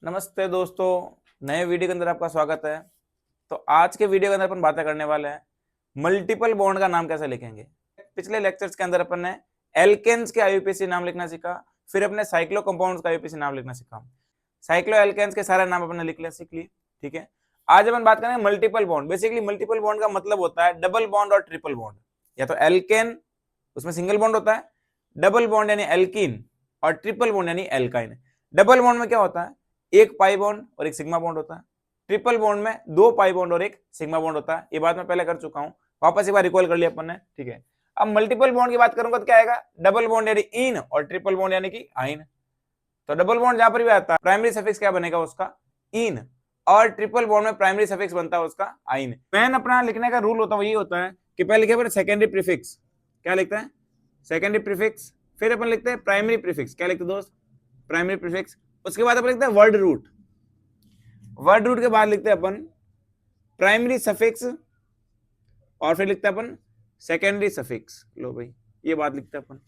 नमस्ते दोस्तों, नए वीडियो के अंदर आपका स्वागत है। तो आज के वीडियो के अंदर अपन बातें करने वाले हैं मल्टीपल बॉन्ड का नाम कैसे लिखेंगे। पिछले लेक्चर्स के अंदर अपन ने एल्केन्स के आईयूपीएसी नाम लिखना सीखा, फिर अपने साइक्लो कंपाउंड्स का आईयूपीएसी नाम लिखना सीखा। साइक्लो एल्केन्स के सारे नाम अपन ने लिख सीख लिए, ठीक है। आज अपन बात करेंगे multiple bond. Basically multiple bond का मतलब होता है डबल बॉन्ड और ट्रिपल बॉन्ड। या तो एल्केन, उसमें सिंगल बॉन्ड होता है, डबल बॉन्ड यानी एल्कीन, और ट्रिपल बॉन्ड यानी एल्काइन। डबल बॉन्ड में क्या होता है, एक पाई बॉन्ड और एक सिग्मा बॉन्ड होता है। ट्रिपल बॉन्ड में दो पाई बॉन्ड और एक सिग्मा बॉन्ड होता है। ये बात मैं पहले कर चुका हूं, वापस एक बार रिकॉल कर लिया अपन ने, ठीक है। अब मल्टीपल बॉन्ड की बात करूंगा तो क्या आएगा, डबल बॉन्ड यानी इन और ट्रिपल बॉन्ड यानी कि आइन। तो डबल बॉन्ड जहां पर भी आता है प्राइमरी सफिक्स क्या बनेगा उसका, इन, और ट्रिपल बॉन्ड में प्राइमरी सफिक्स बनता है उसका आइन। मेन अपना लिखने का रूल होता है वही होता है कि पहले लिखे सेकेंडरी प्रीफिक्स, क्या लिखते हैं सेकेंडरी प्रीफिक्स, फिर अपन लिखते हैं प्राइमरी प्रीफिक्स, क्या लिखते हैं दोस्त प्राइमरी प्रीफिक्स। उसके बाद अपन लिखते हैं वर्ड रूट, वर्ड रूट के बाद लिखते हैं अपन प्राइमरी सफिक्स, और फिर लिखते हैं अपन सेकेंडरी सफिक्स। लो भाई ये बात लिखते हैं अपन।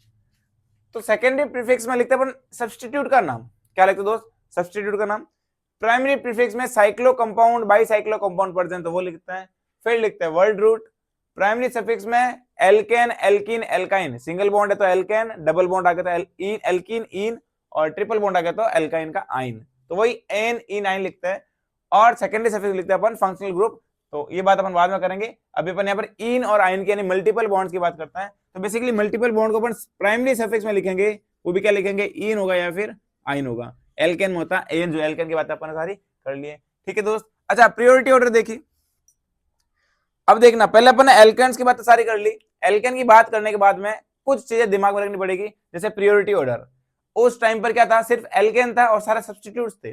तो सेकेंडरी प्रीफिक्स में लिखते हैं अपन सब्स्टिट्यूट का नाम, क्या लिखते हैं दोस्त सब्स्टिट्यूट का नाम। प्राइमरी प्रीफिक्स में cyclo compound bicyclo compound पढ़ते हैं तो वो लिखते हैं, फिर लिखते हैं वर्ड रूट। प्राइमरी सफिक्स में alkane, alkene, alkyne, single bond है तो एल्केन, डबल बॉन्ड आ गया तो एल्कीन इन, और ट्रिपल बॉन्ड आ गया तो एल्काइन का आइन, तो वही एन इन आइन लिखते हैं। और सेकेंडरी सफिक्स लिखते हैं अपन फंक्शनल ग्रुप। तो ये बात अपन बाद में करेंगे, अभी अपन यहाँ पर इन और आइन की यानी मल्टीपल बॉन्ड्स की बात करते हैं। तो बेसिकली मल्टीपल बॉन्ड को अपन प्राइमरी सफिक्स में लिखेंगे, वो भी क्या लिखेंगे, इन होगा या फिर आइन होगा। एल्केन में होता है एन, जो एल्केन की बात अपन सारी कर लिए, ठीक है दोस्त। अच्छा प्रियोरिटी ऑर्डर देखिए, अब देखना पहले अपन ने एल्केन्स की बात सारी कर ली। एल्केन की बात करने के बाद में कुछ चीजें दिमाग में रखनी पड़ेगी, जैसे प्रियोरिटी ऑर्डर। उस टाइम पर क्या था, सिर्फ एल्केन था और सारे सब्स्टिट्यूट्स थे।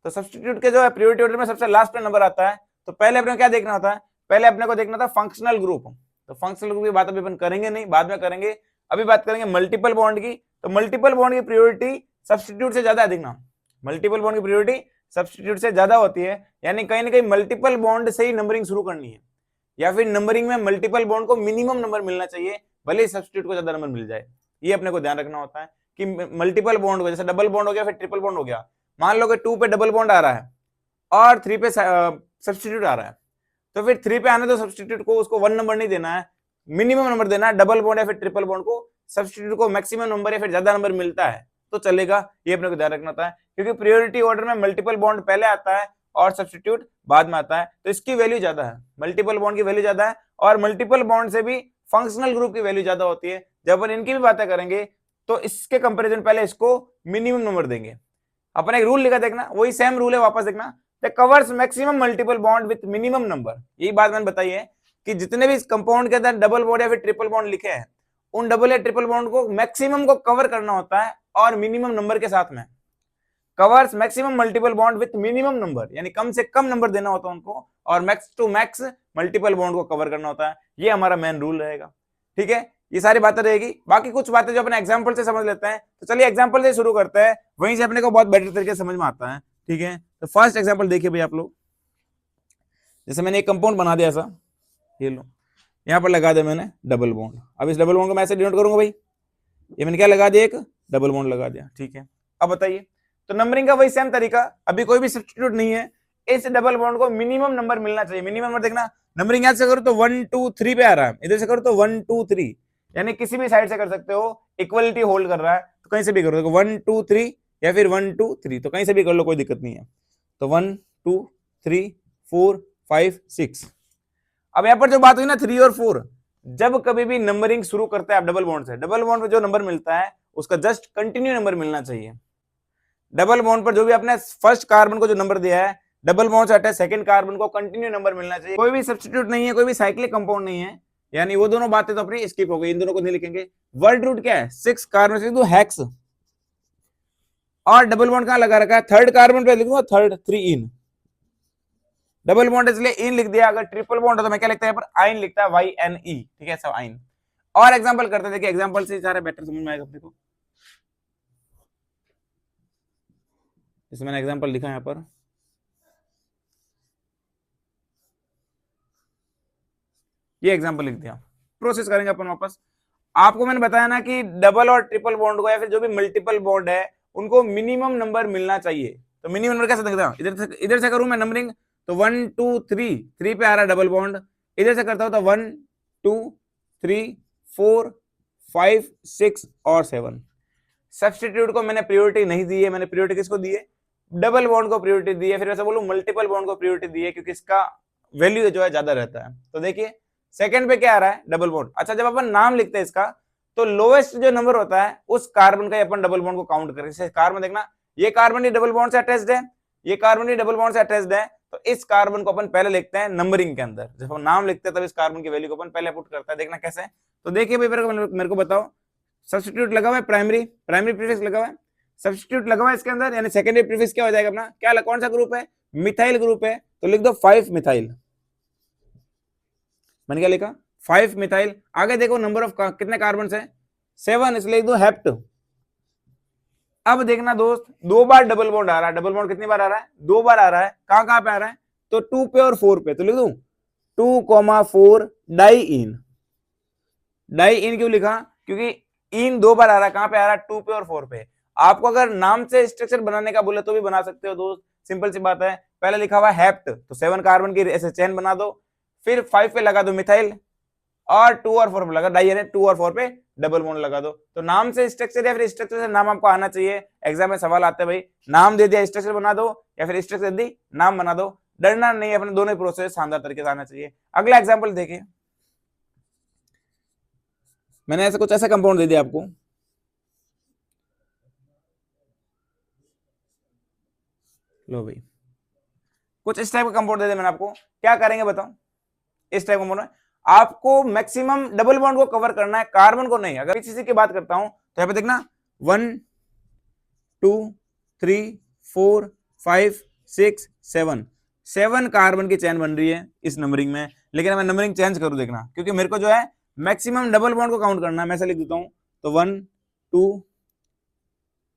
तो सब्स्टिट्यूट के जो है प्रियोरिटी ऑर्डर में सबसे लास्ट में नंबर आता है। तो पहले अपने क्या देखना होता है, पहले अपने को देखना था फंक्शनल ग्रुप। तो फंक्शनल ग्रुप की बात अभी अपन करेंगे नहीं, बाद में करेंगे। अभी बात करेंगे मल्टीपल बॉन्ड की। तो मल्टीपल बॉन्ड की प्रियोरिटी सब्स्टिट्यूट से ज्यादा है, देखना मल्टीपल बॉन्ड की प्रियोरिटी सब्स्टिट्यूट से ज्यादा होती है। यानी कहीं ना कहीं मल्टीपल बॉन्ड से ही नंबरिंग शुरू करनी है, या फिर नंबरिंग में मल्टीपल बॉन्ड को मिनिमम नंबर मिलना चाहिए, भले ही सब्स्टिट्यूट को ज्यादा नंबर मिल जाए। ये अपने को ध्यान रखना होता है कि मल्टीपल बॉन्ड को, जैसे डबल बॉन्ड हो गया फिर ट्रिपल बॉन्ड हो गया, मान लो कि 2 पे डबल बॉन्ड आ रहा है और 3 पे सब्स्टिट्यूट आ रहा है, तो फिर 3 पे आने दो सब्स्टिट्यूट को, उसको 1 नंबर नहीं देना है, मिनिमम नंबर देना है। डबल बॉन्ड या फिर ट्रिपल बॉन्ड को सब्स्टिट्यूट को मैक्सिमम नंबर या फिर ज्यादा नंबर मिलता है तो चलेगा, ये अपने को ध्यान रखना होता है। क्योंकि प्रियोरिटी ऑर्डर में मल्टीपल बॉन्ड पहले आता है और सब्स्टिट्यूट बाद में आता है, तो इसकी वैल्यू ज्यादा है, मल्टीपल बॉन्ड की वैल्यू ज्यादा है। और मल्टीपल बॉन्ड से भी फंक्शनल ग्रुप की वैल्यू ज्यादा होती है। जब अपन इनकी भी बातें करेंगे तो इसके कंपैरिजन पहले इसको मिनिमम नंबर देंगे। अपन एक रूल लिखा देखना, वही सेम रूल है, वापस देखना, covers maximum multiple bond with minimum number. यही बात मैंने बताई है कि जितने भी कंपाउंड के अंदर डबल बॉन्ड या फिर ट्रिपल बॉन्ड लिखे हैं, उन डबल या ट्रिपल बॉन्ड को मैक्सिमम को कवर करना होता है और मिनिमम नंबर के साथ में। Covers maximum multiple bond with minimum number, यानी कम से कम नंबर देना होता है उनको, और max to max multiple bond को कवर करना होता है। ये हमारा मेन रूल रहेगा, ठीक है। ये सारी बातें रहेगी, बाकी कुछ बातें जो अपने एग्जांपल से समझ लेते हैं। तो चलिए एग्जांपल से शुरू करते हैं, वहीं से अपने को बहुत बेटर तरीके से समझ में आता है, ठीक है। तो फर्स्ट एग्जांपल देखिए भाई आप लोग, जैसे मैंने एक कंपाउंड बना दिया ऐसा, ये लो यहाँ पर लगा दिया मैंने डबल बॉन्ड। अब इस डबल बॉन्ड को मैं ऐसे डिनोट करूंगा भाई, ये मैंने क्या लगा दिया, एक डबल बॉन्ड लगा दिया, ठीक है। अब बताइए, तो नंबरिंग का वही सेम तरीका, अभी कोई भी सब्स्टिट्यूट नहीं है, इस डबल बॉन्ड को मिनिमम नंबर मिलना चाहिए। मिनिमम नंबर देखना, नंबरिंग यहां से करो तो 1 2 3 पे आ रहा है, इधर से करो तो 1 2 3, यानी किसी भी साइड से कर सकते हो, इक्वलिटी होल्ड कर रहा है तो कहीं से भी करो, 1 2 3 या फिर 1 2 3, तो कहीं से भी कर लो, कोई दिक्कत नहीं है। तो 1 2 3 4 5 6। अब यहाँ पर जो बात हुई ना 3 और 4, जब कभी भी नंबरिंग शुरू करते हैं आप डबल बॉन्ड से, डबल बॉन्ड पर जो नंबर मिलता है उसका जस्ट कंटिन्यू नंबर मिलना चाहिए। डबल बॉन्ड पर जो भी आपने फर्स्ट कार्बन को जो नंबर दिया है, डबल बॉन्ड से हटे सेकंड कार्बन को कंटिन्यू नंबर मिलना चाहिए। कोई भी सब्स्टिट्यूट नहीं है, कोई भी साइक्लिक कंपाउंड नहीं है, यानी वो दोनों बातें तो अपनी स्किप हो गई, इन दोनों को नहीं लिखेंगे। वर्ड रूट क्या है, 6 कार्बन से लिख दो हेक्स, और डबल बॉन्ड कहां लगा रखा है, थर्ड कार्बन पे लिख दूंगा थर्ड 3 इन। डबल बॉन्ड इसलिए इन लिख दिया, अगर ट्रिपल बॉन्ड है तो मैं क्या लिखता है यहाँ पर आइन लिखता है, YNE, ठीक है सब आइन। और एग्जांपल करते हैं, देखिए एग्जांपल से सारे बेटर समझ में आएगा अपने को। इसमें मैंने एग्जांपल लिखा है यहाँ पर, ये एग्जांपल लिख दिया। प्रोसेस करेंगे अपन वापस। आपको मैंने बताया ना कि डबल और ट्रिपल बॉन्ड को या फिर जो भी मल्टीपल बॉन्ड है उनको मिनिमम नंबर मिलना चाहिए। तो मिनिमम नंबर कैसे देखता हूँ, इधर से करूं मैं नंबरिंग तो 1 2 3, 3 पे आ रहा है डबल बॉन्ड, इधर से करता हूं तो 1 2 3 4 5 6 और 7। सब्स्टिट्यूट को मैंने प्रायोरिटी नहीं दी है, मैंने प्रायोरिटी किसको दी है, डबल बॉन्ड को प्रायोरिटी दी है, फिर ऐसा बोलूं मल्टीपल बॉन्ड को प्रायोरिटी दी है क्योंकि इसका वैल्यू जो है ज्यादा रहता है। तो देखिए सेकंड पे क्या आ रहा है, डबल बॉन्ड। अच्छा जब अपन नाम लिखते हैं इसका तो लोएस्ट जो नंबर होता है उस कार्बन का अपन डबल बॉन्ड को काउंट करें। जैसे कार्बन देखना, ये कार्बन ही डबल बॉन्ड से अटैच्ड है, ये कार्बन ही डबल बॉन्ड से अटैच्ड है, तो इस कार्बन को अपन पहले लिखते हैं नंबरिंग के अंदर। जब हम नाम लिखते हैं तब इस कार्बन की वैल्यू को अपन पहले पुट करता है। देखना कैसे, तो देखिए भाई मेरे को बताओ, सब्स्टिट्यूट लगा हुआ है, प्राइमरी प्रीफिक्स लगा हुआ है, सब्स्टिट्यूट लगा हुआ है इसके अंदर, यानी सेकेंडरी प्रीफिक्स क्या हो जाएगा अपना, क्या कौन सा ग्रुप है, मिथाइल ग्रुप है, तो लिख दो 5 मिथाइल। मैंने क्या लिखा, 5 मिथाइल। आगे देखो नंबर ऑफ कितने कार्बन है, 7, इसलिए लिख दो हेप्ट। अब देखना दोस्त, 2 बार डबल बॉन्ड आ रहा है, डबल बॉन्ड कितनी बार आ रहा है, 2 बार आ रहा है, कहां पे आ रहा है, तो 2 पे और 4 पे, तो लिख दू 2,4 डाई इन। डाई इन क्यों लिखा, क्योंकि इन 2 बार आ रहा है, कहां पे आ रहा है, 2 पे और 4 पे। आपको अगर नाम से स्ट्रक्चर बनाने का बोले तो भी बना सकते हो दोस्त, सिंपल सी बात है। पहले लिखा हुआ हेप्ट, तो 7 कार्बन की ऐसे चेन बना दो, फिर 5 पे लगा दो मिथाइल, और 2 और 4 पे लगा डाई, 2 और 4 पे डबल बॉन्ड लगा दो। तो नाम से स्ट्रक्चर या फिर स्ट्रक्चर से नाम आपको आना चाहिए। एग्जाम में सवाल आते हैं भाई, नाम दे दिया स्ट्रक्चर बना दो, या फिर स्ट्रक्चर दे दी नाम बना दो। डरना नहीं, अपने दोनों प्रोसेस शानदार तरीके से आना चाहिए। अगला एग्जाम्पल देखिए, मैंने ऐसे कुछ ऐसा कंपाउंड दे दिया आपको, लो भाई कुछ इस टाइप का कंपाउंड दे दिया मैंने आपको, क्या करेंगे बताओ, इस टाइप का कंपाउंड आपको मैक्सिमम डबल बॉन्ड को कवर करना है, कार्बन को नहीं। अगर पीसीसी की बात करता हूं तो यहां पे देखना 1 2 3 4 5 6 7 कार्बन की चेन बन रही है इस नंबरिंग में। लेकिन मैं नंबरिंग चेंज करूं देखना, क्योंकि मेरे को जो है मैक्सिमम डबल बॉन्ड को काउंट करना है। मैं ऐसा लिख देता हूं तो 1 2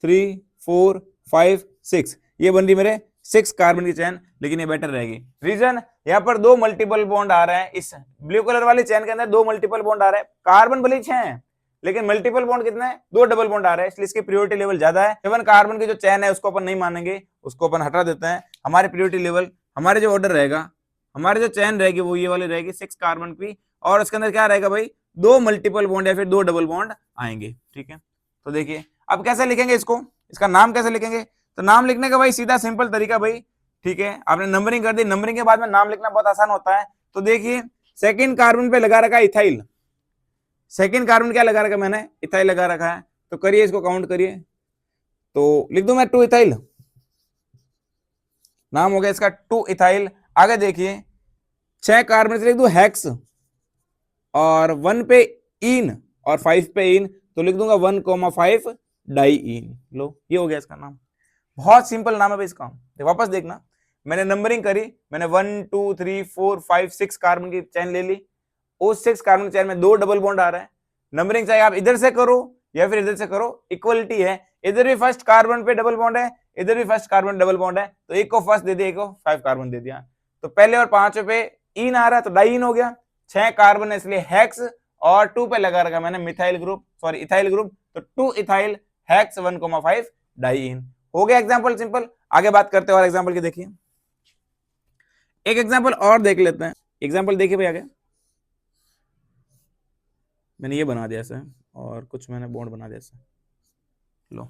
3 4 5 6, ये बन रही मेरे 6 कार्बन की चेन, लेकिन ये बेटर रहेगी। रीजन, यहाँ पर 2 मल्टीपल बॉन्ड आ रहे हैं, इस ब्लू कलर वाली चेन के अंदर 2 मल्टीपल बॉन्ड आ रहे हैं, कार्बन भले 6 हैं लेकिन मल्टीपल बॉन्ड कितने हैं, 2 डबल बॉन्ड आ रहे हैं, इसलिए इसकी प्रियोरिटी लेवल ज्यादा है। 7 कार्बन की जो चेन है उसको अपन नहीं मानेंगे, उसको अपन हटा देते हैं। हमारी प्रियोरिटी लेवल, हमारे जो ऑर्डर रहेगा, हमारी जो चेन रहेगी वो ये वाली रहेगी 6 कार्बन की, और उसके अंदर क्या रहेगा भाई, 2 मल्टीपल बॉन्ड या फिर 2 डबल बॉन्ड आएंगे। ठीक है, तो देखिए अब कैसे लिखेंगे इसको, इसका नाम कैसे लिखेंगे, तो नाम लिखने का भाई सीधा सिंपल तरीका भाई, ठीक है, आपने नंबरिंग कर दी, नंबरिंग के बाद में नाम लिखना बहुत आसान होता है। तो देखिए सेकंड कार्बन पे लगा रखा है इथाइल, सेकंड कार्बन क्या लगा रखा मैंने, इथाइल लगा रखा है, तो करिए इसको काउंट करिए, तो लिख दूं मैं 2 इथाइल, नाम हो गया इसका 2 इथाइल। आगे देखिए 6 कार्बन से लिख दूं हेक्स, और 1 पे इन और 5 पे इन, तो लिख दूंगा 1,5 डाई इन। लो ये हो गया इसका नाम, बहुत सिंपल नाम है भाई इसका। वापस देखना, मैंने नंबरिंग करी, मैंने 1 2 3 4 5 6 कार्बन की चेन ले ली, उस 6 कार्बन चेन में 2 डबल बॉन्ड आ रहे हैं। नंबरिंग चाहे आप इधर से करो या फिर इधर से करो, इक्वलिटी है, इधर भी फर्स्ट कार्बन पे डबल बॉन्ड है, इधर भी फर्स्ट कार्बन डबल बॉन्ड है, तो एक को फर्स्ट दे दिया, एक को 5 कार्बन दे दिया, तो पहले और 5 पे इन आ रहा है तो डाई इन हो गया, 6 कार्बन है इसलिए हेक्स, और 2 पे लगा रखा मैंने methyl group, sorry ethyl group, तो 2 इथाइल हेक्स 1,5 डाई इन। हो गया एग्जांपल सिंपल। आगे बात करते हैं और एग्जांपल की, देखिए एक एग्जांपल और देख लेते हैं। एग्जांपल देखिए भाई, आगे मैंने ये बना दिया ऐसे, और कुछ मैंने बॉन्ड बना दिया ऐसे, लो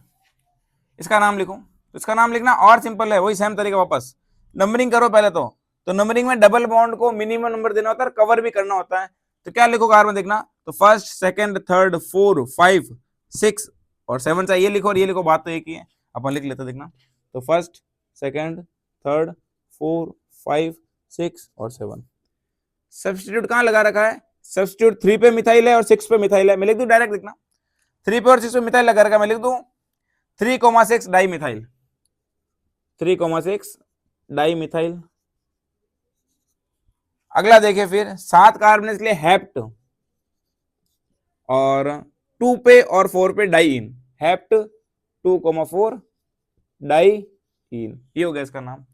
इसका नाम लिखो, तो इसका नाम लिखना और सिंपल है, वही सेम तरीका, वापस नंबरिंग करो पहले तो नंबरिंग में डबल बॉन्ड को मिनिमम नंबर देना होता है, कवर भी करना होता है। तो क्या लिखो कार्बन देखना, तो फर्स्ट सेकंड थर्ड 4 5 6 और 7 चाहिए लिखो, और ये लिखो, बात तो एक ही है, अपन लिख लेते देखना, तो फर्स्ट सेकंड थर्ड 4 5 6 और 7। सब्स्टिट्यूट कहां लगा रखा है, सब्स्टिट्यूट 3 पे मिथाइल है और 6 पे मिथाइल है, मैं लिख दूं डायरेक्ट, देखना 3 पे और 6 पे मिथाइल लगा रखा है, मैं लिख दूं 3,6 डाई मिथाइल, 3,6 डाई मिथाइल। अगला देखिए फिर 7 कार्बन इसलिए हेप्ट, और 2 पे और 4 पे डाई इन, हेप्ट 2,4 डाई इन, ये हो गया इसका नाम।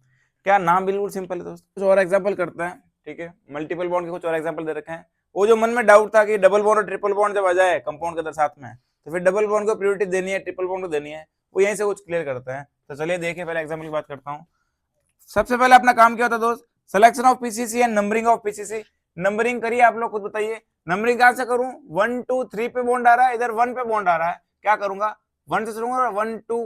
क्या नाम बिल्कुल सिंपल है दोस्तों। कुछ और एग्जांपल करते हैं, ठीक है, मल्टीपल बॉन्ड के कुछ और एग्जांपल दे रखे हैं। वो जो मन में डाउट था कि डबल बॉन्ड और ट्रिपल बॉन्ड जब आ जाए कंपाउंड के अंदर साथ में, तो फिर डबल बॉन्ड को प्रायोरिटी देनी है, ट्रिपल बॉन्ड को देनी है, वो यहीं से कुछ क्लियर करता है। तो चलिए देखिए, पहले एग्जाम्पल की बात करता हूँ। सबसे पहले अपना काम क्या होता है दोस्त, selection of PCC and numbering of PCC. Numbering करिए, आप लोग खुद बताइए नंबरिंग कहां से करूं। 1 2 3 पे बॉन्ड आ रहा है, इधर 1 पे बॉन्ड आ रहा है, क्या करूंगा 1 से शुरू 1 2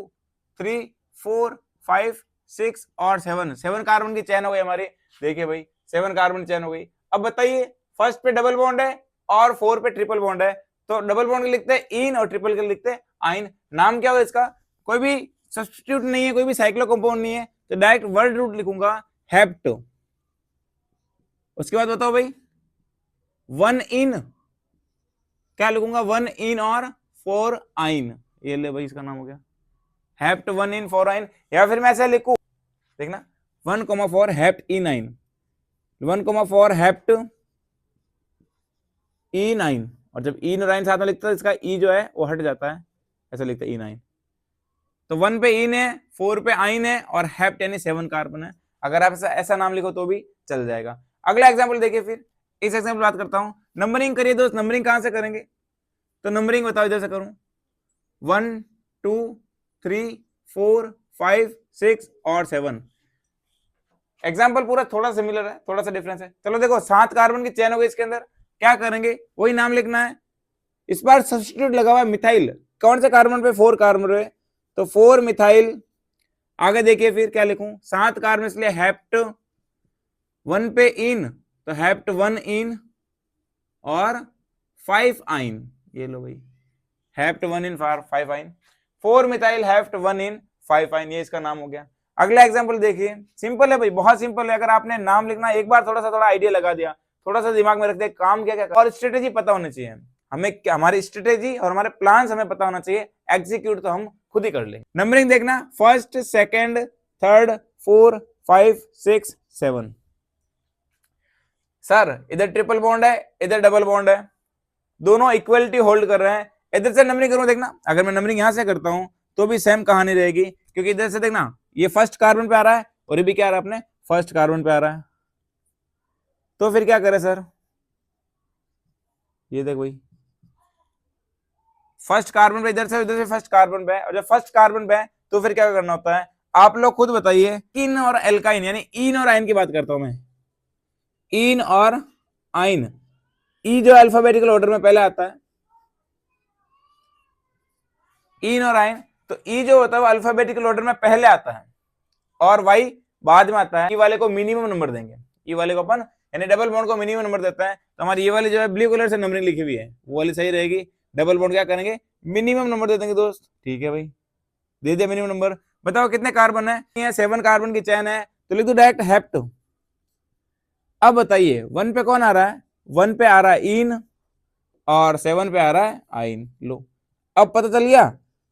3 4 5 6 और 7 कार्बन की चेन हो गई हमारी। देखिए भाई 7 कार्बन चेन हो गई। अब बताइए फर्स्ट पे डबल बॉन्ड है और 4 पे ट्रिपल बॉन्ड है, तो डबल बॉन्ड के लिखते हैं इन और ट्रिपल के लिखते हैं आइन। नाम क्या होगा इसका, कोई भी सब्स्टिट्यूट नहीं है, कोई भी साइक्लो कंपाउंड नहीं है, तो डायरेक्ट वर्ड रूट लिखूंगा हेप्ट। उसके बाद बताओ भाई 1 इन, क्या लिखूंगा 1 इन और 4 आइन, ये ले भाई इसका नाम हो गया हेप्ट 1 इन 4 आइन। या फिर मैं ऐसे लिखूं, देखना 1,4 हेप्ट ई 9, 1,4 हेप्ट ई 9, और जब ई और आइन साथ में लिखता है इसका ई जो है वो हट जाता है, ऐसा लिखता है ई 9। तो 1 पे इन है, 4 पे आइन है और हेप्ट यानी 7 कार्बन है। अगर आप ऐसा नाम लिखो तो भी चल जाएगा। अगला एग्जाम्पल देखिए, फिर इस एग्जाम्पल बात करता हूं। नंबरिंग करिए दोस्त, नंबरिंग कहां से करेंगे, तो नंबरिंग बताओ इधर से करूं 1 2 3 4 5 6 और 7। एग्जाम्पल पूरा थोड़ा सिमिलर है, थोड़ा सा डिफरेंस है। चलो देखो 7 कार्बन की चेन हो गई, इसके अंदर क्या करेंगे वही नाम लिखना है। इस बार सब्स्टिट्यूट लगा हुआ है मिथाइल, कौन से कार्बन पे 4 कार्बन पे, तो 4 मिथाइल। आगे देखिए फिर क्या लिखूं, 7 कार्बन इसलिए हेप्ट 1 पे इन, तो हेप्ट 1 इन और 5 आइन, ये लो भाई हेप्ट 1 इन 5 आइन, 4 मिथाइल हेप्ट 1 इन 5 आइन, ये इसका नाम हो गया। अगला एग्जांपल देखिए, सिंपल है भाई, बहुत सिंपल है। अगर आपने नाम लिखना एक बार थोड़ा आइडिया लगा दिया, थोड़ा सा दिमाग में रख दे काम क्या क्या, और स्ट्रेटेजी पता होनी चाहिए हमें, हमारी स्ट्रेटेजी और हमारे प्लान्स हमें पता होना चाहिए, एग्जीक्यूट तो हम खुद ही कर ले। नंबरिंग देखना, फर्स्ट सेकंड थर्ड 4 5 6 7। सर इधर ट्रिपल बॉन्ड है, इधर डबल बॉन्ड है, दोनों इक्वलिटी होल्ड कर रहे हैं। इधर से नंबरिंग करूं, देखना अगर मैं नंबरिंग यहां से करता हूं तो भी सेम कहानी रहेगी, क्योंकि इधर से देखना ये फर्स्ट कार्बन पे आ रहा है और ये भी क्या आ रहा है अपने फर्स्ट कार्बन पे आ रहा है। तो फिर क्या करें सर, ये देख भाई फर्स्ट कार्बन पे इधर से फर्स्ट कार्बन पे है, और जब फर्स्ट कार्बन पे है तो फिर क्या करना होता है, आप लोग खुद बताइए। इन और एल्काइन यानी इन और आइन की बात करता हूं मैं, इन और आइन, ई जो अल्फाबेटिकल ऑर्डर में पहले आता है, इन और आइन, तो ई जो होता है वो अल्फाबेटिकल ऑर्डर में पहले आता है और वाई बाद में आता है। ई वाले को मिनिमम नंबर देंगे, ई वाले को अपन यानी डबल बॉन्ड को मिनिमम नंबर देता है, तो हमारी ये वाली जो है ब्लू कलर से नंबरिंग लिखी हुई है वो वाली सही रहेगी। डबल बॉन्ड क्या करेंगे, मिनिमम नंबर दे देंगे दोस्त, ठीक है भाई दे दे मिनिमम नंबर। बताओ कितने कार्बन है, 7 कार्बन की चैन है, तो लिख दो डायरेक्ट हेप्ट। अब बताइए 1 पे कौन आ रहा है, 1 पे आ रहा है इन और 7 पे आ रहा है आइन। लो अब पता चल गया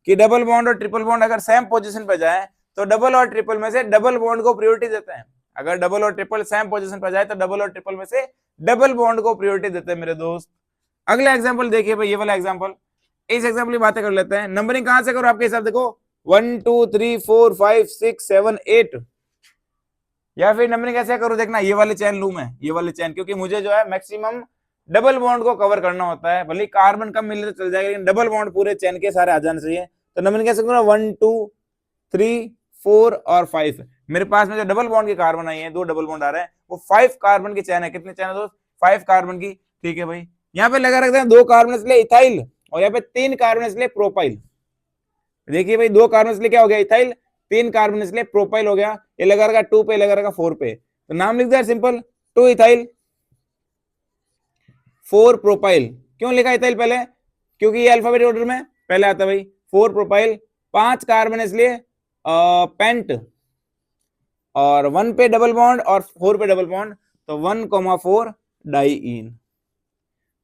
कि डबल बॉन्ड और ट्रिपल बॉन्ड अगर सेम पोजीशन पे जाए तो डबल और ट्रिपल में से डबल बॉन्ड को प्रायोरिटी देते हैं। अगर डबल और ट्रिपल सेम पोजीशन पर जाए तो डबल और ट्रिपल में से डबल बॉन्ड को प्रायोरिटी देते हैं मेरे दोस्त। अगला एग्जांपल देखिए भाई, ये वाला एग्जांपल, इस एग्जांपल की बातें कर लेते हैं। नंबरिंग कहां से करो आपके हिसाब, देखो 1 2 3 4 5 6 7 8, या फिर नंबरिंग कैसे करो, देखना ये वाली चैन लूं मैं, ये वाली चैन, क्योंकि मुझे जो है मैक्सिमम डबल बॉन्ड को कवर करना होता है। भले कार्बन कम मिले तो चल जाएगा, लेकिन डबल बॉन्ड पूरे चैन के सारे आ जाने चाहिए। तो नंबरिंग कैसे करूंगा 1 2 3 4 और 5, मेरे पास में जो डबल बॉन्ड के कार्बन आई है, 2 डबल बॉन्ड आ रहे हैं, वो 5 कार्बन की चैन है। कितनी चैन है दोस्त, 5 कार्बन की, ठीक है भाई। यहाँ पे लगा रखते हैं 2 कार्बन इसलिए इथाइल, और यहाँ पे 3 कार्बन इसलिए प्रोपाइल। देखिए भाई 2 कार्बन इसलिए क्या हो गया इथाइल, 3 कार्बन इसलिए प्रोपाइल हो गया। ये लगा रखा 2 पे, लगा रखा 4 पे, तो नाम लिख दिया सिंपल 2 इथाइल 4 प्रोपाइल। क्यों लिखा इथाइल पहले, क्योंकि ये अल्फाबेटिक ऑर्डर में पहले आता है भाई। 4 प्रोपाइल, 5 कार्बन इसलिए पेंट, और 1 पे डबल बॉन्ड और 4 पे डबल बॉन्ड, तो 1,4 डाइईन।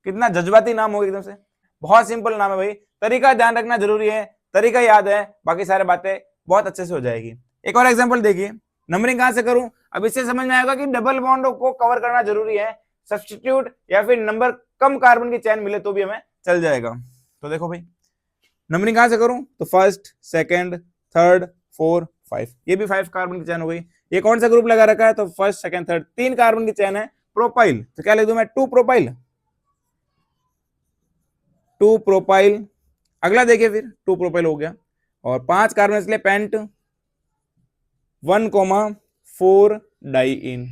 कितना जज्बाती नाम हो एकदम से, बहुत सिंपल नाम है भाई। तरीका ध्यान रखना जरूरी है, तरीका याद है बाकी सारी बातें बहुत अच्छे से हो जाएगी। एक और एग्जांपल देखिए, नंबरिंग कहां से करूं, अब इससे समझ में आएगा कि डबल बॉन्ड को कवर करना जरूरी है, सब्स्टिट्यूट या फिर नंबर कम कार्बन की चैन मिले तो भी हमें चल जाएगा। तो देखो भाई नंबरिंग कहां से करूं, तो फर्स्ट सेकंड थर्ड 4 5, ये भी 5 कार्बन की चैन हो गई। ये कौन सा ग्रुप लगा रखा है, तो फर्स्ट सेकंड थर्ड 3 कार्बन की चैन है, प्रोपाइल, तो क्या लिख दूं मैं 2 प्रोपाइल, 2 प्रोपाइल। अगला देखिए फिर 2 प्रोपाइल हो गया। और 5 कार्बन इसलिए पेंट 1,4 डाइइन।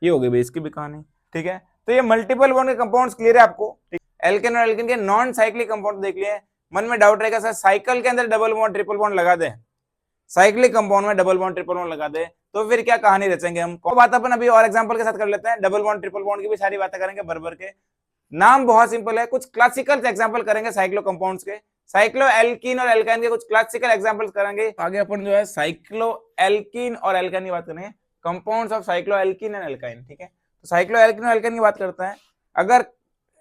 ये हो गई भाई इसकी भी कहानी। ठीक है, तो ये मल्टीपल बॉन्ड के कंपाउंड्स क्लियर है आपको। एल्केन और एल्केन के नॉन साइक्लिक कंपाउंड देख लिए। मन में डाउट रहेगा सर साइकिल के अंदर डबल बॉन्ड ट्रिपल बॉन्ड लगा दे, साइक्लिक कंपाउंड में डबल बॉन्ड ट्रिपल बॉन्ड लगा दे तो फिर क्या कहानी रचेंगे हम। बात अपन अभी और एग्जांपल के साथ कर लेते हैं, डबल बॉन्ड ट्रिपल बॉन्ड की भी सारी बातें करेंगे भर भर के। नाम बहुत सिंपल है, कुछ क्लासिकल एग्जांपल करेंगे साइक्लो कंपाउंड्स के, साइक्लो एल्कीन और एल्काइन के कुछ क्लासिकल एग्जांपल्स करेंगे। आगे अपन जो है साइक्लो एल्कीन और एल्काइन की बात करेंगे, compounds of cyclo alkene and alkyne. ठीक है, तो साइक्लो एल्कीन और एल्काइन की बात करते हैं। अगर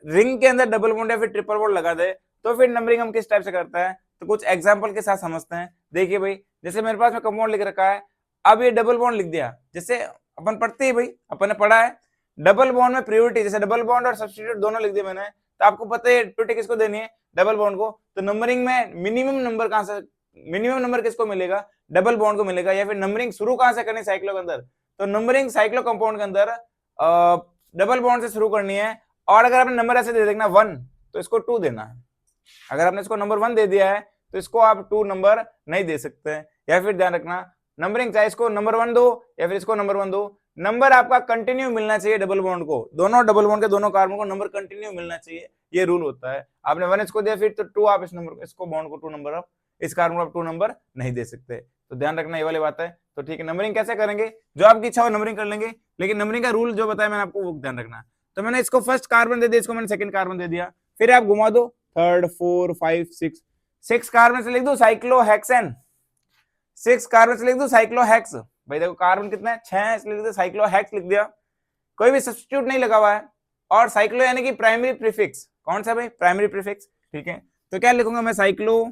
रिंग के अंदर डबल बॉन्ड या फिर ट्रिपल बॉन्ड लगा दे तो फिर नंबरिंग हम किस टाइप से करता है, तो कुछ एग्जांपल के साथ समझते हैं। देखिए भाई, जैसे मेरे पास में कंपाउंड लिख रखा है, अब ये डबल बॉन्ड लिख दिया, जैसे अपन पढ़ते ही भाई, अपन ने पढ़ा है डबल बॉन्ड में प्रियोरिटी, जैसे डबल बॉन्ड और सब्स्टिट्यूट दोनों लिख दिया मैंने, तो आपको पता है प्रियोरिटी किसको देनी है, डबल बॉन्ड को। तो नंबरिंग में मिनिमम नंबर कहां से, मिनिमम नंबर किसको मिलेगा, डबल बॉन्ड को मिलेगा। या फिर नंबरिंग शुरू कहां से करनी साइक्लो के अंदर, तो नंबरिंग साइक्लो कंपाउंड के अंदर डबल बॉन्ड से शुरू करनी है। और अगर आपने नंबर ऐसे दे देना 1 तो इसको 2 देना है। अगर आपने इसको नंबर 1 दे दिया है तो इसको आप 2 नंबर नहीं दे सकते हैं। या फिर ध्यान रखना, नंबरिंग चाहे इसको नंबर 1 दो या फिर इसको नंबर 1 दो, नंबर आपका कंटिन्यू मिलना चाहिए डबल बॉन्ड को, दोनों डबल बॉन्ड के दोनों कार्बन को नंबर कंटिन्यू मिलना चाहिए, ये रूल होता है। आपने 1 इसको दिया फिर तो 2 आप इस नंबर इसको बॉन्ड को 2 नंबर आप इस कार्बन को आप 2 नंबर नहीं दे सकते। तो ध्यान रखना ये वाली बात है। तो ठीक है, नंबरिंग कैसे करेंगे, जो आपकी इच्छा हो नंबरिंग कर लेंगे, लेकिन नंबरिंग का रूल जो बताया मैंने आपको वो ध्यान रखना। तो मैंने इसको फर्स्ट कार्बन दे दिया, इसको मैंने सेकंड कार्बन दे दिया, फिर आप घुमा दो 3rd 4 5 6 कार्बन से लिख दो साइक्लोहेक्सेन, 6 कार्बन से लिख दो साइक्लोहेक्स। भाई देखो कार्बन कितना है 6 है, इसलिए लिख दो साइक्लोहेक्स लिख दिया, कोई भी सब्स्टिट्यूट नहीं लगा हुआ है। और साइक्लो यानी कि प्राइमरी प्रीफिक्स, कौन सा भाई, प्राइमरी प्रीफिक्स। ठीक है, तो क्या लिखूंगा मैं, साइक्लो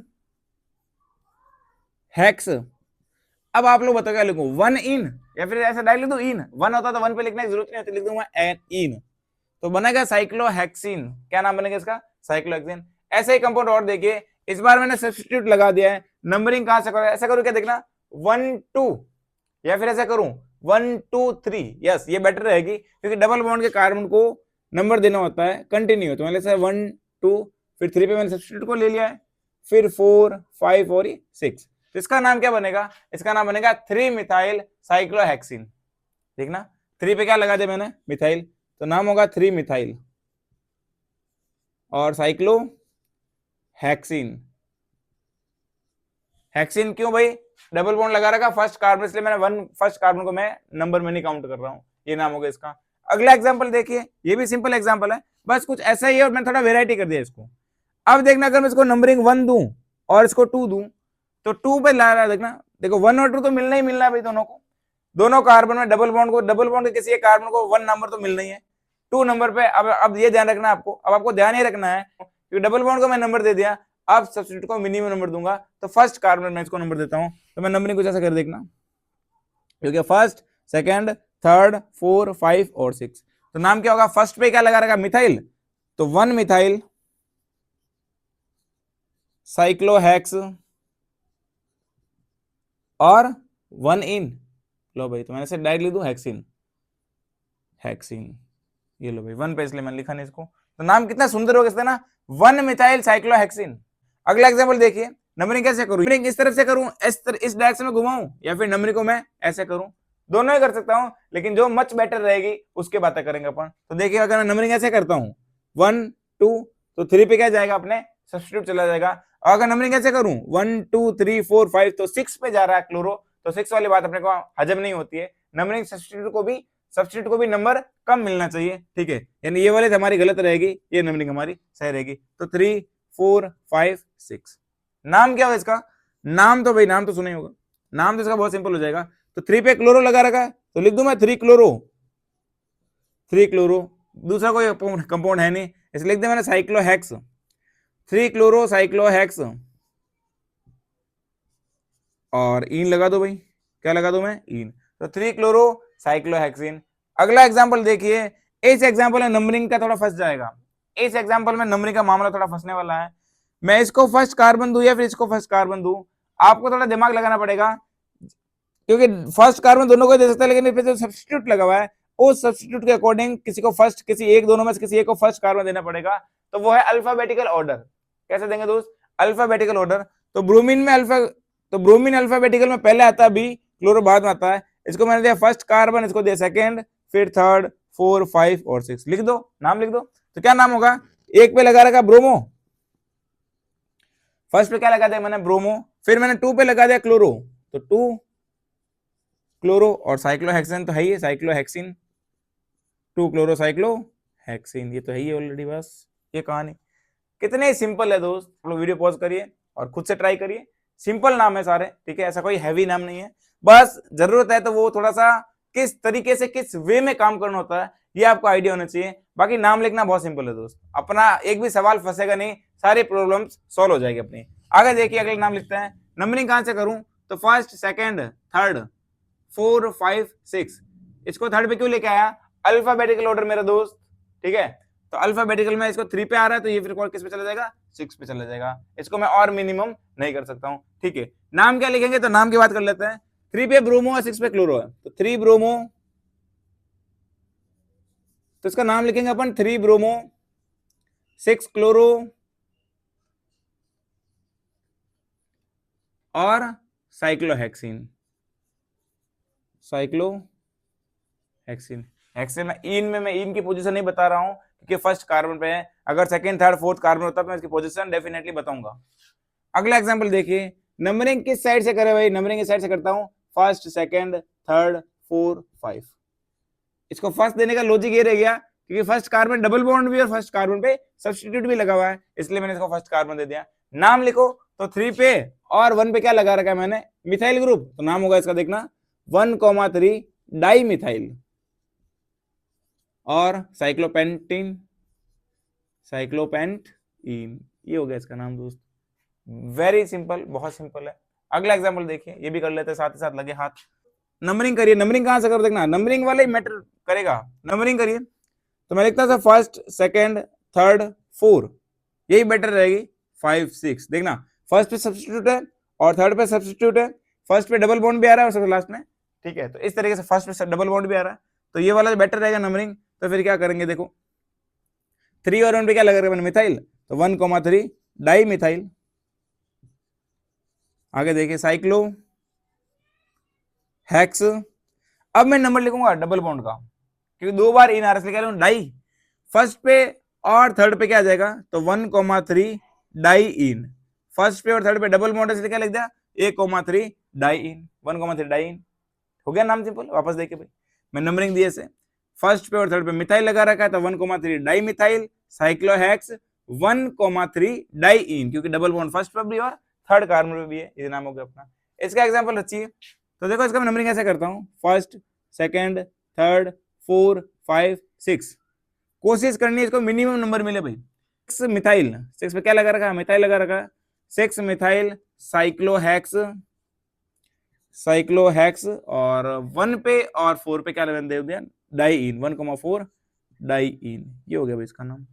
हेक्स। अब आप लोग बताओ क्या लिखूं, 1 इन या फिर ऐसा डायरेक्ट लिख दूं इन, 1 होता तो 1 पे लिखने की जरूरत नहीं होती, लिख दूंगा एन इन, तो बनेगा साइक्लोहेक्सिन। क्या नाम बनेगा इसका, साइक्लोहेक्सिन। ऐसे ही कंपाउंड और देखिए, इस बार मैंने सब्स्टिट्यूट लगा दिया है, नंबरिंग कहां से करूं, ऐसा करूं क्या देखना 1 2 या फिर ऐसा करूं 1 2 3, यस ये बेटर रहेगी, क्योंकि डबल बॉन्ड के कार्बन को नंबर देना होता है कंटिन्यू। तो मैंने 1 2 फिर 3 पे मैंने सब्स्टिट्यूट को ले लिया है, फिर 4 5 और 6, तो इसका नाम क्या बनेगा, इसका नाम बनेगा 3 मिथाइल साइक्लोहेक्सिन। ठीक ना, 3 पे क्या लगा दिया मैंने, मिथाइल, तो नाम होगा 3 मिथाइल और साइक्लो हेक्सिन। हेक्सिन क्यों भाई, डबल बॉन्ड लगा रखा फर्स्ट कार्बन, इसलिए मैंने 1 फर्स्ट कार्बन को मैं नंबर में नहीं काउंट कर रहा हूं, ये नाम होगा इसका। अगला एग्जांपल देखिए, ये भी सिंपल एग्जांपल है, बस कुछ ऐसा ही है और मैंने थोड़ा वेराइटी कर दिया इसको। अब देखना, अगर मैं इसको नंबरिंग 1 दूं और इसको 2 दूं, तो 2 पे ला रहा है, देखना देखो 1 और 2 तो मिलना ही मिलना है भाई दोनों को, दोनों कार्बन में डबल बॉन्ड को, डबल बॉन्ड के किसी एक कार्बन को 1 नंबर तो मिलना ही है, 2 नंबर पे। अब ये ध्यान रखना आपको, अब आपको ध्यान ही रखना है, क्योंकि डबल बॉन्ड को मैं नंबर दे दिया, अब सब्स्टिट्यूट को मिनिमम नंबर दूंगा, तो फर्स्ट कार्बन में इसको नंबर देता हूं, तो मैं नंबरिंग कुछ ऐसा कर देखना, क्योंकि फर्स्ट सेकंड थर्ड 4 5 और 6, तो नाम क्या होगा, फर्स्ट पे क्या लगा रहेगा, मिथाइल, तो 1 मिथाइल साइक्लोहेक्स और 1 इन, लो भाई, तो मैंने से डायरेक्ट लिख दूं हेक्सिन, हेक्सिन, ये लो भाई 1 पे इसलिए मैंने लिखा नहीं इसको, तो नाम कितना सुंदर होगा इसका ना, 1 मिथाइल साइक्लोहेक्सिन। अगला एग्जांपल देखिए, नंबरिंग कैसे करूं, नंबरिंग इस तरफ से करूं, इस डायरेक्शन में घुमाऊं, या फिर नंबरिंग को मैं ऐसे करूं, दोनों ही कर सकता हूं, लेकिन जो मच बेटर रहेगी उसके बातें करेंगे अपन। तो देखिए, अगर मैं नंबरिंग ऐसे करता हूं 1 2, तो 3 पे क्या जाएगा, अपने सब्स्टिट्यूट चला जाएगा। और अगर नंबरिंग कैसे करूं 1 2 3 4 5, तो 6 पे जा रहा है क्लोरो, तो 6 वाली बात अपने को हजम नहीं होती है। नंबरिंग सब्स्टिट्यूट को भी नंबर कम मिलना चाहिए, ठीक है, यानी ये वाली हमारी गलत रहेगी, ये नंबरिंग हमारी सही रहेगी। तो 3 4 5 6, नाम क्या होगा इसका, नाम तो भाई नाम तो सुना ही होगा, नाम तो इसका बहुत सिंपल हो जाएगा। तो 3 पे क्लोरो लगा रखा है, तो लिख दूं मैं 3 क्लोरो, 3 क्लोरो, दूसरा कोई कंपाउंड है नहीं, इसलिए लिख दिया मैंने साइक्लोहेक्स, 3 क्लोरो साइक्लोहेक्स, और इन लगा दो भाई, क्या लगा दो मैं, इन, तो 3 क्लोरो साइक्लोहेक्सिन। अगला एग्जांपल देखिए, इस एग्जांपल में नंबरिंग का थोड़ा फंस जाएगा, इस एग्जांपल में नंबरिंग का मामला थोड़ा फंसने वाला है। मैं इसको फर्स्ट कार्बन दूं या फिर इसको फर्स्ट कार्बन दूं, आपको थोड़ा दिमाग लगाना पड़ेगा, क्योंकि फर्स्ट कार्बन दोनों को दे सकता है, लेकिन इस पे जो सब्स्टिट्यूट लगा हुआ है उस सब्स्टिट्यूट के अकॉर्डिंग किसी को फर्स्ट, किसी एक दोनों में से किसी एक को फर्स्ट कार्बन देना पड़ेगा, तो वो है अल्फाबेटिकल ऑर्डर। कैसे देंगे दोस्त, अल्फाबेटिकल ऑर्डर। तो ब्रोमीन में अल्फा, तो ब्रोमीन अल्फाबेटिकल में पहले आता है बी, क्लोरो बाद में आता है। इसको मैंने दिया फर्स्ट कार्बन, इसको दिया सेकेंड, फिर थर्ड, 4, 5 और 6। लिख दो, नाम लिख दो। तो क्या नाम होगा, एक पे लगा रखा ब्रोमो, फर्स्ट पे क्या लगा दिया मैंने ब्रोमो, फिर मैंने 2 पे लगा दिया क्लोरो, तो 2 क्लोरो, और साइक्लोहेक्सेन तो है ही, साइक्लोहेक्सिन, 2 क्लोरो साइक्लोहेक्सिन, ये तो है ही ऑलरेडी। बस ये कहानी कितने सिंपल है दोस्त। आप लोग वीडियो पॉज करिए और खुद से ट्राई करिए। सिंपल नाम है सारे, ठीक है, ऐसा कोई हैवी नाम नहीं है। बस जरूरत है तो वो थोड़ा सा किस तरीके से, किस वे में काम करना होता है, ये आपको आइडिया होना चाहिए। बाकी नाम लिखना बहुत सिंपल है दोस्त, अपना एक भी सवाल फंसेगा नहीं, सारी प्रॉब्लम्स सॉल्व हो जाएगी अपनी। आगे देखिए, अगले नाम लिखते हैं। नंबरिंग कहां से करूं, तो फर्स्ट, सेकंड, थर्ड, 4, 5, 6। इसको थर्ड पे क्यों लेके आया, अल्फाबेटिकल ऑर्डर मेरा दोस्त, ठीक है। तो अल्फाबेटिकल में इसको 3 पे आ रहा है, तो ये फिर किस पे चला जाएगा, 6 पे चला जाएगा। इसको मैं और मिनिमम नहीं कर सकता हूं, ठीक है। नाम क्या लिखेंगे, तो नाम की बात कर लेते हैं। 3 पे ब्रोमो है, 6 पे क्लोरो है, तो 3 ब्रोमो, तो इसका नाम लिखेंगे अपन 3 ब्रोमो 6 क्लोरो और साइक्लोहेक्सिन, साइक्लोहेक्सिन। हेक्सेन में इन में मैं इन की पोजीशन नहीं बता रहा हूं क्योंकि फर्स्ट कार्बन पे है, अगर सेकंड, थर्ड, फोर्थ कार्बन होता तो मैं इसकी पोजीशन डेफिनेटली बताऊंगा। अगला एग्जांपल देखिए, नंबरिंग किस साइड से करे भाई, नंबरिंग इस साइड से करता हूं, फर्स्ट, सेकंड, थर्ड, 4, 5। इसको फर्स्ट देने का लॉजिक ये रह गया क्योंकि फर्स्ट कार्बन डबल बॉन्ड भी और फर्स्ट कार्बन पे सब्स्टिट्यूट भी लगा हुआ है, इसलिए मैंने इसको फर्स्ट कार्बन दे दिया। नाम लिखो, तो 3 पे और 1 पे क्या लगा रखा है मैंने, मिथाइल ग्रुप, तो नाम होगा इसका देखना 1,3 डाई मिथाइल और साइक्लोपेंटीन, साइक्लोपेंटीन, ये हो गया इसका नाम दोस्त। वेरी सिंपल, बहुत सिंपल है। अगला एग्जांपल देखिए, ये भी कर लेते हैं साथ ही साथ लगे हाथ। नंबरिंग करिए, नंबरिंग कहां से करो देखना, नंबरिंग वाले ही मैटर करेगा। नंबरिंग करिए, तो मैं लिखता हूं फर्स्ट, सेकंड, थर्ड, 4, यही बेटर रहेगी। 5, 6 देखना, फर्स्ट पे सब्स्टिट्यूट है और थर्ड पे सब्स्टिट्यूट है, फर्स्ट पे डबल बॉन्ड भी आ रहा है और सबसे लास्ट में, ठीक है। तो इस तरीके से फर्स्ट पे डबल बॉन्ड भी आ रहा है, तो ये वाला बेटर रहेगा नंबरिंग। तो फिर क्या करेंगे देखो, 3 और 1 पे क्या लगा रखा है मिथाइल, तो 1,3 डाई मिथाइल। आगे देखिए साइक्लो हेक्स। अब मैं नंबर लिखूंगा डबल बॉन्ड का क्योंकि 2 बार इन आ रहा है, डाई फर्स्ट पे और थर्ड पे क्या आ जाएगा, तो 1,3 डाई इन, फर्स्ट पे और थर्ड पे डबल बॉन्ड है, इसलिए क्या लिख दिया 1,3 डाई इन, 1,3 डाई इन। हो गया नाम सिंपल। वापस देखिए भाई, मैं नंबरिंग दिए से, फर्स्ट पे और थर्ड पे मिथाइल लगा रखा है, तो 1,3 डाई मिथाइल साइक्लोहेक्स 1,3 डाई इन, क्योंकि डबल बॉन्ड फर्स्ट पे भी और थर्ड कार्बन पे भी है, ये नाम हो गया अपना। इसका एग्जांपल रखिए, तो देखो इसका मैं नंबरिंग कैसे करता हूं, फर्स्ट, सेकंड, थर्ड, 4, 5, 6। कोशिश करनी है इसको मिनिमम नंबर मिले भाई। 6 मिथाइल, 6 पे क्या लगा रखा है, मिथाइल लगा रखा है, 6 मिथाइल साइक्लोहेक्स, साइक्लोहेक्स, और 1 पे और 4 पे क्या दे दिया, डाइइन, 1,4 डाइइन, ये हो गया भाई इसका नाम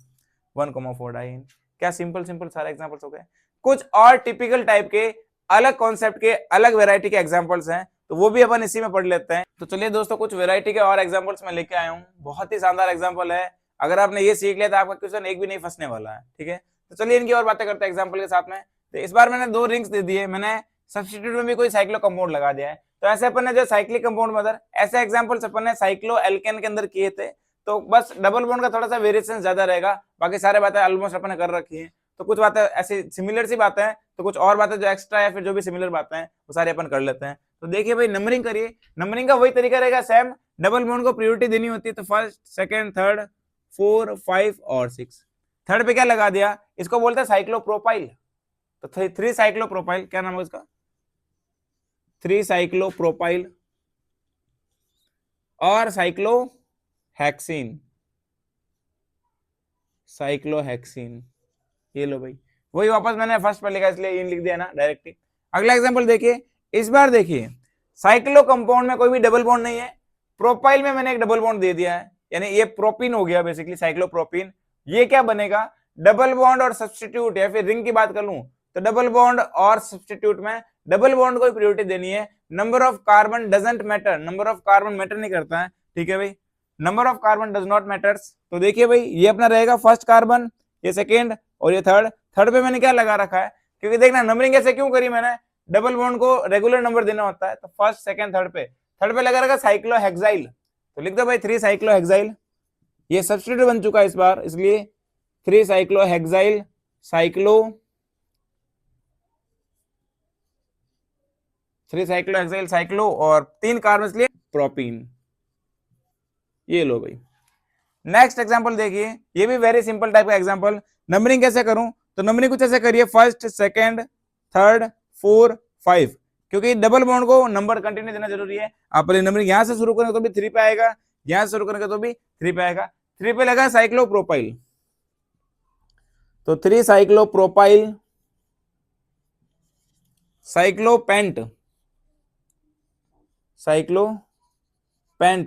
1,4 डाइइन। क्या सिंपल सिंपल सारे एग्जांपल्स हो गए। कुछ और टिपिकल टाइप के अलग कॉन्सेप्ट के अलग वैरायटी के एग्जांपल्स हैं, तो वो भी अपन इसी में पढ़ लेते हैं। तो चलिए दोस्तों, कुछ वैरायटी के और एग्जांपल्स मैं लेके आया हूँ, बहुत ही शानदार एग्जांपल है। अगर आपने ये सीख लिया तो आपका क्वेश्चन एक भी नहीं फंसने वाला है, ठीक है। तो चलिए इनकी और बातें करते हैं एग्जांपल के साथ में। तो इस बार मैंने 2 रिंग्स दे दिए, मैंने सब्स्टिट्यूट में भी कोई साइक्लो कंपाउंड लगा दिया है। तो ऐसे अपन ने जो साइक्लिक कंपाउंड में ऐसे एग्जांपल्स अपन ने साइक्लो एल्केन के अंदर किए थे, तो बस डबल बॉन्ड का थोड़ा सा वेरिएशन ज्यादा रहेगा, बाकी सारे बातें ऑलमोस्ट अपन ने कर रखी है। तो कुछ बातें ऐसी सिमिलर सी बातें हैं, तो कुछ और बातें जो एक्स्ट्रा है, फिर जो भी सिमिलर बातें हैं वो सारे अपन कर लेते हैं। तो देखिए भाई, नंबरिंग करिए, नंबरिंग का वही तरीका रहेगा सेम, डबल बॉन्ड को प्रायोरिटी देनी होती है, तो फर्स्ट, सेकंड, थर्ड, 4, 5 और 6। थर्ड पे क्या लगा दिया, इसको बोलते हैं साइक्लोप्रोपाइल, तो 3 साइक्लोप्रोपाइल, क्या नाम है इसका, 3 साइक्लोप्रोपाइल और साइक्लोहेक्सिन, साइक्लोहेक्सिन, ये लो भाई, वही वापस मैंने फर्स्ट पर लिखा इसलिए इन लिख दिया ना डायरेक्टली। अगला एग्जांपल देखिए, इस बार देखिए साइक्लो कंपाउंड में कोई भी डबल बॉन्ड नहीं है, प्रोपाइल में मैंने एक डबल बॉन्ड दे दिया है, यानी ये प्रोपीन हो गया बेसिकली, साइक्लोप्रोपीन। ये क्या बनेगा, डबल बॉन्ड और सब्स्टिट्यूट, या फिर रिंग की बात कर लूं तो डबल बॉन्ड और सब्स्टिट्यूट में डबल बॉन्ड को प्रायोरिटी देनी है, number of carbon doesn't matter, number of carbon matter नहीं करता है, ठीक है भाई, number of carbon does not matters. तो देखिए भाई, ये अपना रहेगा फर्स्ट कार्बन, ये सेकेंड और ये थर्ड। थर्ड पे मैंने क्या लगा रखा है, क्योंकि देखना नंबरिंग ऐसे क्यों करी मैंने, डबल बॉन्ड को रेगुलर नंबर देना होता है, तो फर्स्ट सेकंड थर्ड पे लगा रहेगा साइक्लोहेक्साइल, तो लिख दो भाई 3 साइक्लोहेक्साइल, ये सब्स्टिट्यूट बन चुका है इस बार, इसलिए 3 साइक्लोहेक्साइल साइक्लो 3 साइक्लोहेक्साइल साइक्लो और 3 कार्बन इसलिए प्रोपीन। ये लो भाई। नेक्स्ट एग्जांपल देखिए, ये भी वेरी सिंपल टाइप का एग्जांपल। नंबरिंग कैसे करूं, तो नंबरिंग कुछ ऐसे करिए, फर्स्ट सेकंड थर्ड 4 5, क्योंकि डबल बॉन्ड को नंबर कंटिन्यू देना जरूरी है। आप पहले नंबरिंग यहां से शुरू करेंगे तो भी 3 पे आएगा, यहां से शुरू करेंगे तो भी 3 पे आएगा। 3 पे लगा साइक्लोप्रोपाइल, तो 3 साइक्लोप्रोपाइल साइक्लोपेंट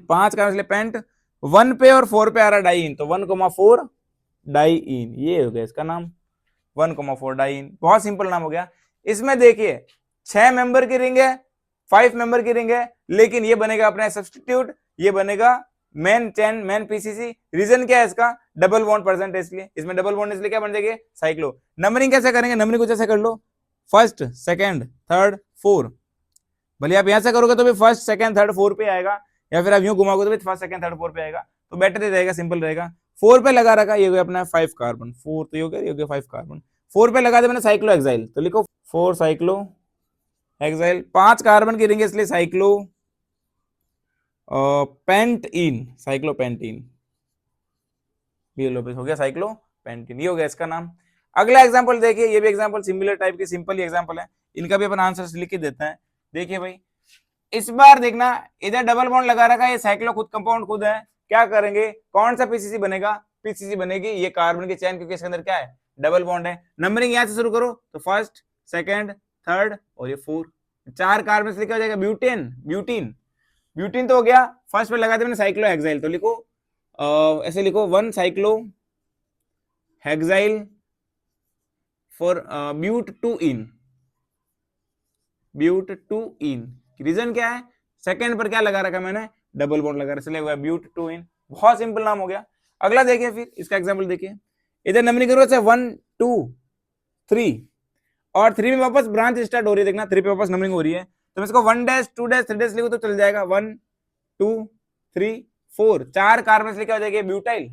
5 का इसलिए पेंट, 1 पे और 4 पे आ रहा डाइइन, तो 1,4 डाइइन, ये हो गया इसका नाम 1,4 डाइइन। बहुत सिंपल नाम हो गया। इसमें देखिए 6 मेंबर की रिंग है, 5 मेंबर की रिंग है, लेकिन ये बनेगा अपना सब्स्टिट्यूट, ये बनेगा main chain main PCC. Reason क्या है इसका, डबल बॉन्ड प्रेजेंट है इसलिए, इसमें डबल बॉन्ड इसलिए क्या बन जाएगी साइक्लो। नंबरिंग कैसे करेंगे, नंबरिंग कुछ ऐसे कर लो, फर्स्ट सेकंड थर्ड 4, भले आप यहां से करोगे तो भी फर्स्ट सेकंड थर्ड 4 पे आएगा, या फिर आप यूं घुमाओगे तो भी फर्स्ट सेकंड थर्ड 4 पे आएगा, तो बेटर ही रहेगा, सिंपल रहेगा। 4 पे लगा रखा, ये हो गया अपना 5 कार्बन, 4 तो ये हो गया 5 कार्बन। 4 पे लगा दिया मैंने साइक्लोहेक्साइल, तो लिखो 4 साइक्लोहेक्साइल, 5 कार्बन की रिंग है इसलिए साइक्लो पेंटीन, साइक्लोपेंटीन, ये लो हो गया साइक्लोपेंटीन, ये हो गया इसका नाम। अगला एग्जांपल देखिए, ये भी एग्जांपल सिमिलर टाइप की सिंपल ही एग्जांपल है, इनका भी अपन आंसर लिख के देते हैं। देखिए भाई, इस बार देखना इधर डबल बॉन्ड लगा रखा है, ये साइक्लो खुद कंपाउंड खुद है, क्या करेंगे, कौन सा पीसीसी बनेगा, पीसीसी बनेगी ये कार्बन की चेन, क्योंकि इसके अंदर क्या है डबल बॉन्ड है। नंबरिंग यहां से शुरू करो, तो फर्स्ट सेकंड थर्ड और ये 4, 4 कार्बन से क्या हो जाएगा ब्यूटेन, ब्यूटीन तो हो गया। फर्स्ट पे लगा दिया मैंने साइक्लोहेक्साइल, तो लिखो ऐसे लिखो 1 cyclohexyl for but 2 ene. Reason क्या है, सेकंड पर क्या लगा रखा मैंने डबल बॉन्ड लगा रखा, इसलिए हुआ ब्यूट 2 इन। बहुत सिंपल नाम हो गया। अगला देखिए, फिर इसका एग्जांपल देखिए, इधर नंबरिंग करो 1 2 3 और 3 में वापस ब्रांच स्टार्ट हो रही है, देखना 3 पे वापस नंबरिंग हो रही है, तो मैं इसको 1 डैश 2 डैश 3 डैश लिखो तो चल जाएगा, 1 2 3 4, 4 कार्बन से क्या हो जाएगा ब्यूटाइल,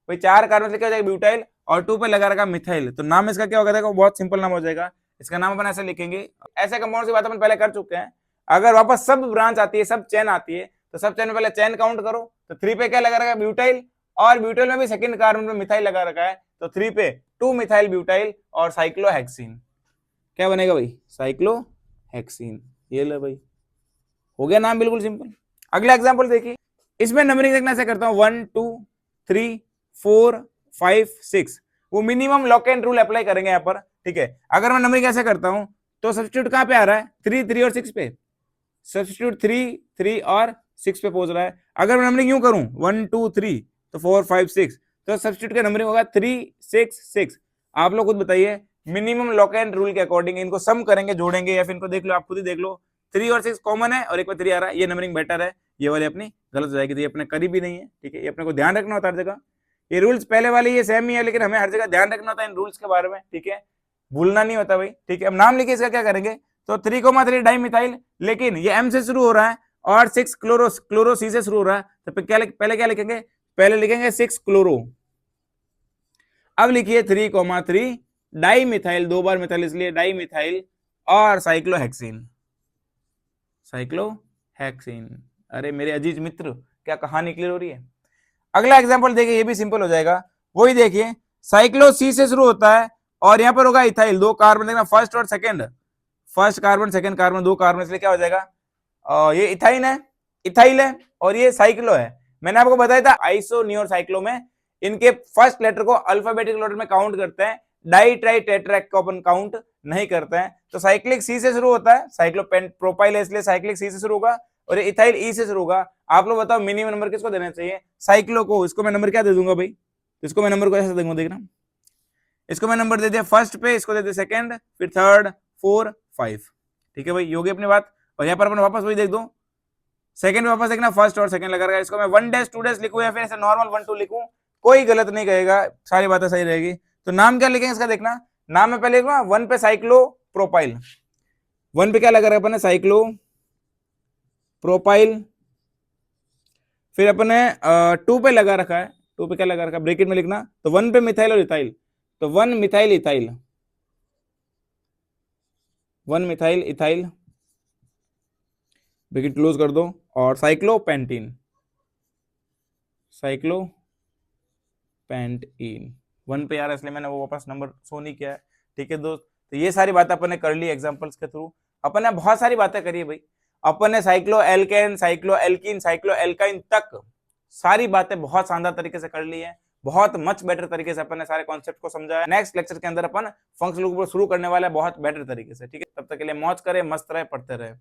भाई 4 कार्बन से क्या हो जाएगा ब्यूटाइल, और 2 पे लगा रखा मिथाइल, तो नाम इसका क्या होगा, देखो बहुत सिंपल नाम हो जाएगा। इसका नाम अपन ऐसे लिखेंगे, ऐसे कंपाउंड की बात अपन पहले कर चुके हैं। अगर वापस सब ब्रांच आती है, सब चेन आती है, तो सब चेन में पहले चेन काउंट करो, तो 3 पे क्या लगा रखा है ब्यूटाइल, और ब्यूटाइल में भी सेकंड कार्बन पे मिथाइल लगा रखा है, तो 3 पे 2 मिथाइल ब्यूटाइल और साइक्लोहेक्सीन, क्या बनेगा भाई साइक्लोहेक्सीन। ये लो भाई, हो गया नाम बिल्कुल सिंपल। अगला एग्जांपल देखिए, इसमें नंबरिंग देखना ऐसे करता हूं 1 2 3 4 5 6, वो minimum lock and rule apply करेंगे यहाँ पर, ठीक है। अगर मैं नंबरिंग ऐसे करता हूं तो सब्स्टिट्यूट कहां पे आ रहा है 3 3 और 6 पे, सब्स्टिट्यूट 3 3 और 6 पे पहुंच रहा है। अगर मैं नंबरिंग यूं करूं 1 2 3 तो 4 5 6, तो सब्स्टिट्यूट का नंबरिंग होगा 3 6 6। आप लोग खुद बताइए, मिनिमम लॉक एंड रूल के अकॉर्डिंग इनको सम करेंगे, जोड़ेंगे, या फिर इनको देख लो, आप खुद ही देख लो, 3 और 6 कॉमन है और एक में 3 आ रहा है, ये नंबरिंग बेटर है, ये वाली अपनी गलत हो जाएगी, तो ये अपने करीब ही नहीं है, ठीक है। ये अपने को ध्यान रखना होता है हर जगह, ये रूल्स पहले वाले ये सेम ही है, लेकिन हमें हर जगह ध्यान रखना होता है इन रूल्स के बारे में, ठीक है, भूलना नहीं होता भाई, ठीक है। अब नाम लिखिए इसका, क्या करेंगे, तो 3,3 डाई मिथाइल, लेकिन ये एम से शुरू हो रहा है और 6 क्लोरो सी से शुरू हो रहा है, तो पहले क्या लिखेंगे, पहले लिखेंगे 6 क्लोरो। अब लिखिए 3,3 डाई मिथाइल, 2 बार मिथाइल इसलिए डाई मिथाइल और साइक्लोहेक्सीन, अरे मेरे अजीज मित्र, क्या कहानी क्लियर हो रही है। अगला एग्जांपल देखिए, ये भी सिंपल हो जाएगा, वही देखिए, साइक्लो सी से शुरू होता है और यहां पर होगा इथाइल, 2 कार्बन देखना, फर्स्ट और second, first carbon second carbon 2 carbon, इसलिए क्या हो जाएगा, ये इथाइन है, इथाइल है, और ये साइक्लो है। मैंने आपको बताया था आइसोनियो और साइक्लो में इनके फर्स्ट लेटर को अल्फाबेटिक ऑर्डर में काउंट करते हैं, डाई ट्राई टेट्रैक को अपन काउंट नहीं करते हैं। तो साइक्लिक सी से शुरू होता है, साइक्लोपेंट प्रोपाइल है इसलिए साइक्लिक सी से शुरू होगा, और इथाइल ई से शुरू होगा। आप लोग बताओ मिनिमम नंबर किसको देना चाहिए, साइक्लो को। इसको मैं नंबर क्या दे दूंगा भाई, इसको मैं नंबर को ऐसे दूंगा, देखना, इसको मैं नंबर दे दिया फर्स्ट पे, इसको दे दिया सेकंड, फिर थर्ड 4 5, ठीक है भाई, ये होगी अपनी बात। और यहाँ पर अपन वापस वही देख दो, सेकंड वापस देखना, फर्स्ट और सेकंड लगा, इसको मैं 1 डैश 2 डैश लिखूं या फिर ऐसे नॉर्मल 1 2 लिखूं, कोई गलत नहीं कहेगा, सारी बातें सही रहेगी। तो नाम क्या लिखेंगे इसका, देखना नाम में पहले लिखूंगा, 1 पे साइक्लो प्रोपाइल, 1 पे क्या लगा रखा अपन ने, साइक्लो प्रोपाइल। फिर अपन ने 2 पे लगा रखा है, 2 पे क्या लगा रखा है, ब्रैकेट में लिखना, तो 1 पे मिथाइल और इथाइल, तो 1 methyl ethyl, 1 methyl ethyl, bracket close कर दो, और साइक्लोपेंटीन, साइक्लोपेंटीन 1 पे यार, इसलिए मैंने वो वापस नंबर शो नहीं किया है। ठीक है दोस्त, तो ये सारी बातें अपन ने कर ली एग्जांपल्स के थ्रू। अपन ने बहुत सारी बातें करी है भाई, अपन ने cycloalkane, cycloalkene, cycloalkyne तक सारी बातें बहुत शानदार तरीके से कर ली है, बहुत मच बेटर तरीके से अपन ने सारे कॉन्सेप्ट को समझा है। नेक्स्ट लेक्चर के अंदर अपन फंक्शनल ग्रुप शुरू करने वाले हैं बहुत बेटर तरीके से। ठीक है, तब तक के लिए मौज करें, मस्त रहे, पढ़ते रहे।